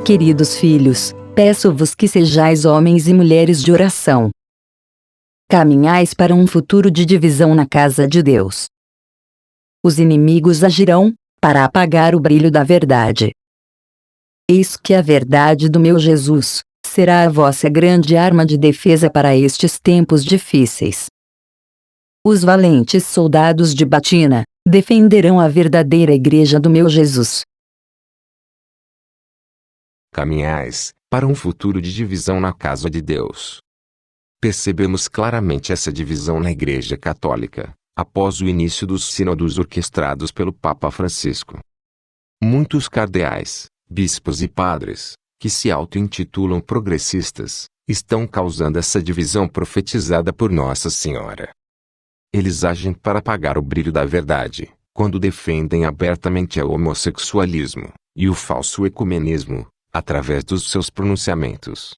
Queridos filhos, peço-vos que sejais homens e mulheres de oração. Caminhais para um futuro de divisão na casa de Deus. Os inimigos agirão para apagar o brilho da verdade. Eis que a verdade do meu Jesus será a vossa grande arma de defesa para estes tempos difíceis. Os valentes soldados de batina defenderão a verdadeira igreja do meu Jesus. Caminhais para um futuro de divisão na casa de Deus. Percebemos claramente essa divisão na Igreja Católica, após o início dos sínodos orquestrados pelo Papa Francisco. Muitos cardeais, bispos e padres, que se auto-intitulam progressistas, estão causando essa divisão profetizada por Nossa Senhora. Eles agem para apagar o brilho da verdade, quando defendem abertamente o homossexualismo e o falso ecumenismo, através dos seus pronunciamentos.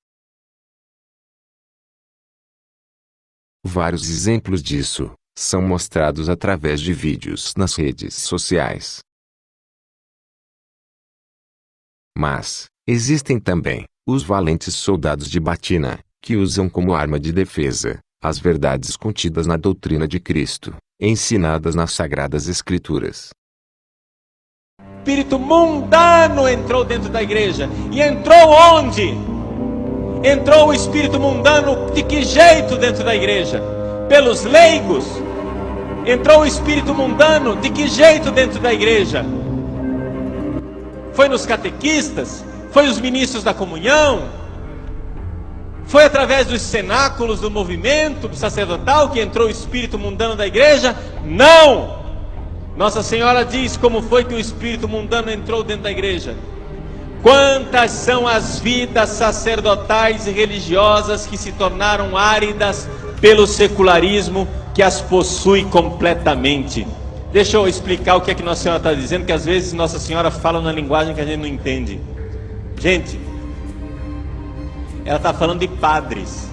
Vários exemplos disso são mostrados através de vídeos nas redes sociais. Mas existem também os valentes soldados de batina, que usam como arma de defesa as verdades contidas na doutrina de Cristo, ensinadas nas Sagradas Escrituras. O espírito mundano entrou dentro da igreja. E entrou onde? Entrou o espírito mundano de que jeito dentro da igreja? Pelos leigos? Entrou o espírito mundano de que jeito dentro da igreja? Foi nos catequistas? Foi os ministros da comunhão? Foi através dos cenáculos do movimento sacerdotal que entrou o espírito mundano da igreja? Não! Nossa Senhora diz como foi que o espírito mundano entrou dentro da igreja. Quantas são as vidas sacerdotais e religiosas que se tornaram áridas pelo secularismo que as possui completamente? Deixa eu explicar o que é que Nossa Senhora está dizendo, que às vezes Nossa Senhora fala na linguagem que a gente não entende. Gente, ela está falando de padres.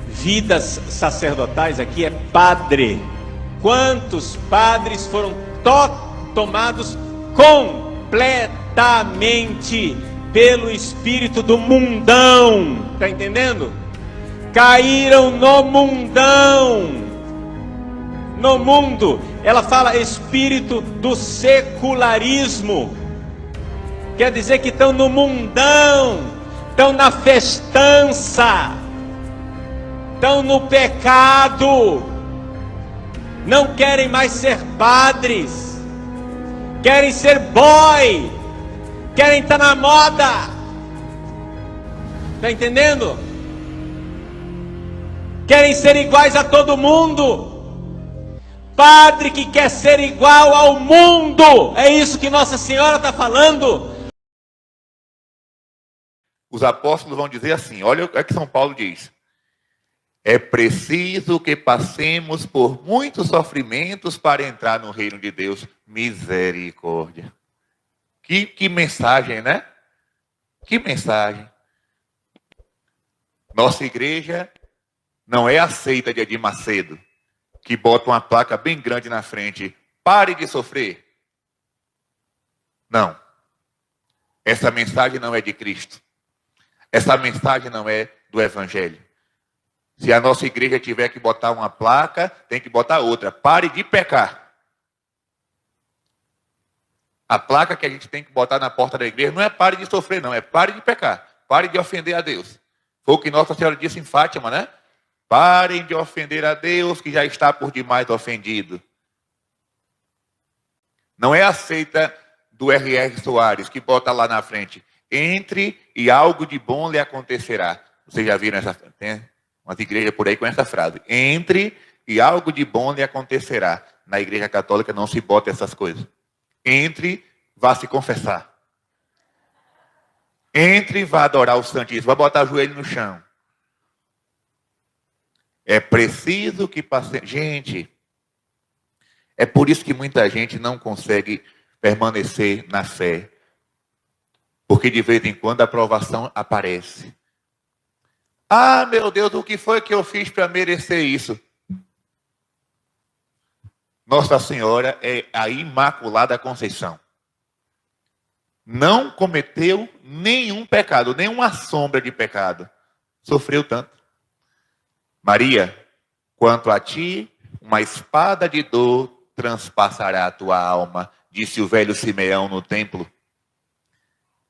Vidas sacerdotais aqui é padre. Quantos padres foram tomados completamente pelo espírito do mundão? Está entendendo? Caíram no mundão. No mundo. Ela fala espírito do secularismo. Quer dizer que estão no mundão. Estão na festança. Estão no pecado. Não querem mais ser padres, querem ser boy, querem estar na moda. Está entendendo? Querem ser iguais a todo mundo. Padre que quer ser igual ao mundo, é isso que Nossa Senhora está falando. Os apóstolos vão dizer assim, olha o que São Paulo diz. É preciso que passemos por muitos sofrimentos para entrar no reino de Deus. Misericórdia. Que mensagem, né? Que mensagem. Nossa igreja não é a seita de Edir Macedo, que bota uma placa bem grande na frente. Pare de sofrer. Não. Essa mensagem não é de Cristo. Essa mensagem não é do Evangelho. Se a nossa igreja tiver que botar uma placa, tem que botar outra. Pare de pecar. A placa que a gente tem que botar na porta da igreja não é pare de sofrer, não. É pare de pecar. Pare de ofender a Deus. Foi o que Nossa Senhora disse em Fátima, né? Parem de ofender a Deus, que já está por demais ofendido. Não é a seita do R.R. Soares, que bota lá na frente. Entre e algo de bom lhe acontecerá. Vocês já viram essa... Tem umas igrejas por aí com essa frase. Entre e algo de bom lhe acontecerá. Na igreja católica não se bota essas coisas. Entre, vá se confessar. Entre e vá adorar o Santíssimo. Vá botar o joelho no chão. É preciso que passe... Gente, é por isso que muita gente não consegue permanecer na fé. Porque de vez em quando a provação aparece. Ah, meu Deus, o que foi que eu fiz para merecer isso? Nossa Senhora é a Imaculada Conceição. não cometeu nenhum pecado, nenhuma sombra de pecado. Sofreu tanto. Maria, quanto a ti, uma espada de dor transpassará a tua alma, disse o velho Simeão no templo.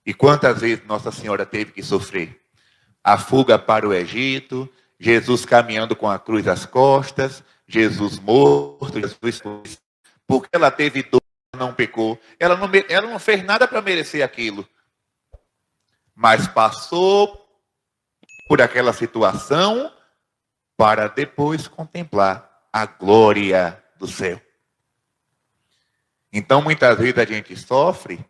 E quantas vezes Nossa Senhora teve que sofrer? A fuga para o Egito, Jesus caminhando com a cruz às costas, Jesus morto, Jesus... Porque ela teve dor, não pecou. Ela não fez nada para merecer aquilo. Mas passou por aquela situação para depois contemplar a glória do céu. Então, muitas vezes a gente sofre,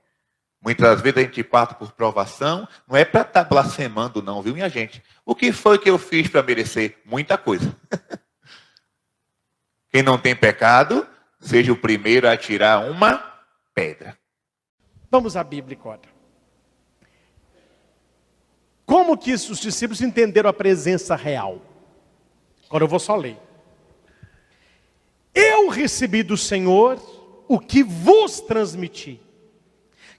muitas vezes a gente passa por provação, não é para estar blasfemando não, viu, minha gente? O que foi que eu fiz para merecer? Muita coisa. Quem não tem pecado, seja o primeiro a tirar uma pedra. Vamos à Bíblia agora. Como que os discípulos entenderam a presença real? Agora eu vou só ler. Eu recebi do Senhor o que vos transmiti.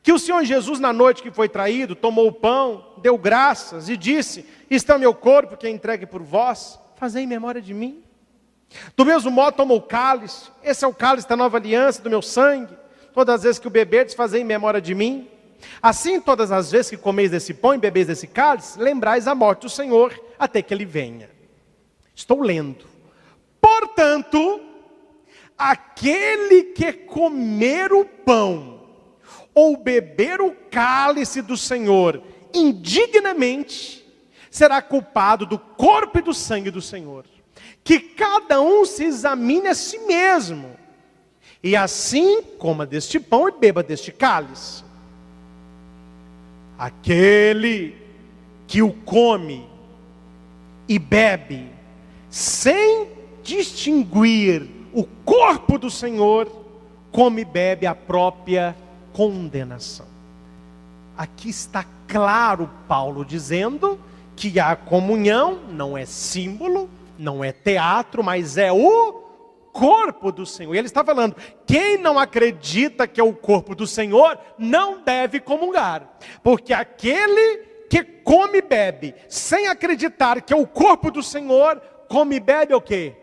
Que o Senhor Jesus, na noite que foi traído, tomou o pão, deu graças e disse: "Este é o meu corpo que é entregue por vós, fazei em memória de mim." Do mesmo modo tomou o cálice, esse é o cálice da nova aliança, do meu sangue. Todas as vezes que o beberdes, fazei em memória de mim. Assim, todas as vezes que comeis desse pão e bebeis desse cálice, lembrais a morte do Senhor, até que Ele venha. Estou lendo. Portanto, aquele que comer o pão, ou beber o cálice do Senhor, indignamente, será culpado do corpo e do sangue do Senhor. Que cada um se examine a si mesmo, e assim coma deste pão e beba deste cálice. Aquele que o come e bebe, sem distinguir o corpo do Senhor, come e bebe a própria condenação. Aqui está claro Paulo dizendo que a comunhão não é símbolo, não é teatro, mas é o corpo do Senhor. E ele está falando, quem não acredita que é o corpo do Senhor, não deve comungar. Porque aquele que come e bebe, sem acreditar que é o corpo do Senhor, come e bebe o quê?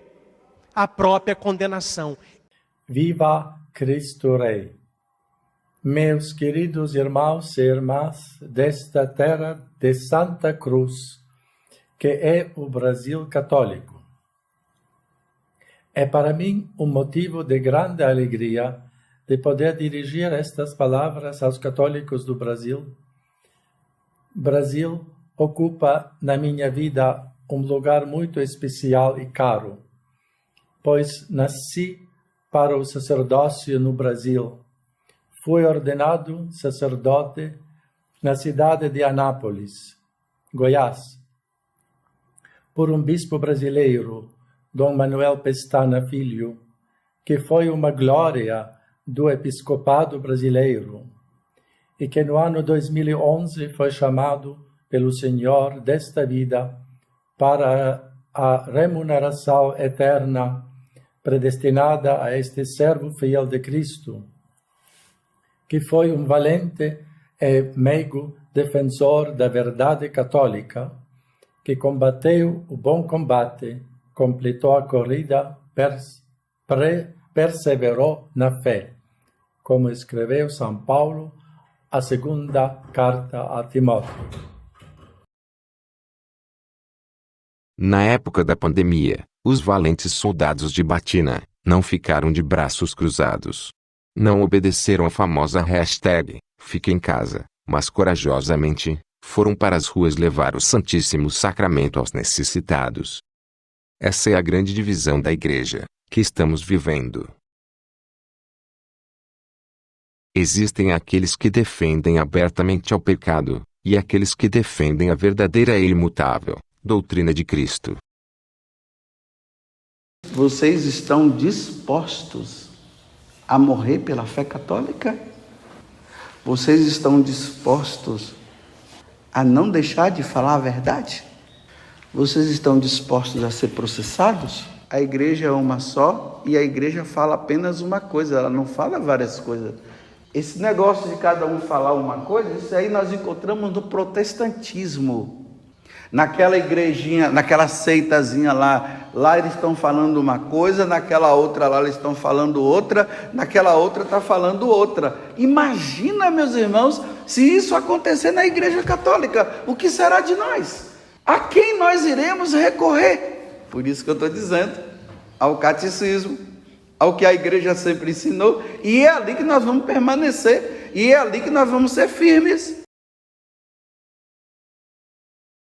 A própria condenação. Viva Cristo Rei! Meus queridos irmãos e irmãs desta terra de Santa Cruz, que é o Brasil católico. É para mim um motivo de grande alegria de poder dirigir estas palavras aos católicos do Brasil. Brasil ocupa na minha vida um lugar muito especial e caro, pois nasci para o sacerdócio no Brasil. Fui ordenado sacerdote na cidade de Anápolis, Goiás, por um bispo brasileiro, Dom Manuel Pestana Filho, que foi uma glória do episcopado brasileiro e que no ano 2011 foi chamado pelo Senhor desta vida para a remuneração eterna predestinada a este servo fiel de Cristo, que foi um valente e meigo defensor da verdade católica, que combateu o bom combate, completou a corrida, perseverou na fé, como escreveu São Paulo, a segunda carta a Timóteo. Na época da pandemia, os valentes soldados de Batina não ficaram de braços cruzados. Não obedeceram a famosa hashtag "Fique em casa", mas corajosamente foram para as ruas levar o Santíssimo Sacramento aos necessitados. Essa é a grande divisão da Igreja que estamos vivendo. Existem aqueles que defendem abertamente ao pecado, e aqueles que defendem a verdadeira e imutável doutrina de Cristo. Vocês estão dispostos a morrer pela fé católica? Vocês estão dispostos a não deixar de falar a verdade? Vocês estão dispostos a ser processados? A igreja é uma só e a igreja fala apenas uma coisa, ela não fala várias coisas. Esse negócio de cada um falar uma coisa, isso aí nós encontramos no protestantismo. Naquela igrejinha, naquela seitazinha lá eles estão falando uma coisa, naquela outra lá eles estão falando outra, naquela outra está falando outra. Imagina, meus irmãos, se isso acontecer na igreja católica, o que será de nós? A quem nós iremos recorrer? Por isso que eu estou dizendo, ao catecismo, ao que a igreja sempre ensinou, e é ali que nós vamos permanecer, e é ali que nós vamos ser firmes.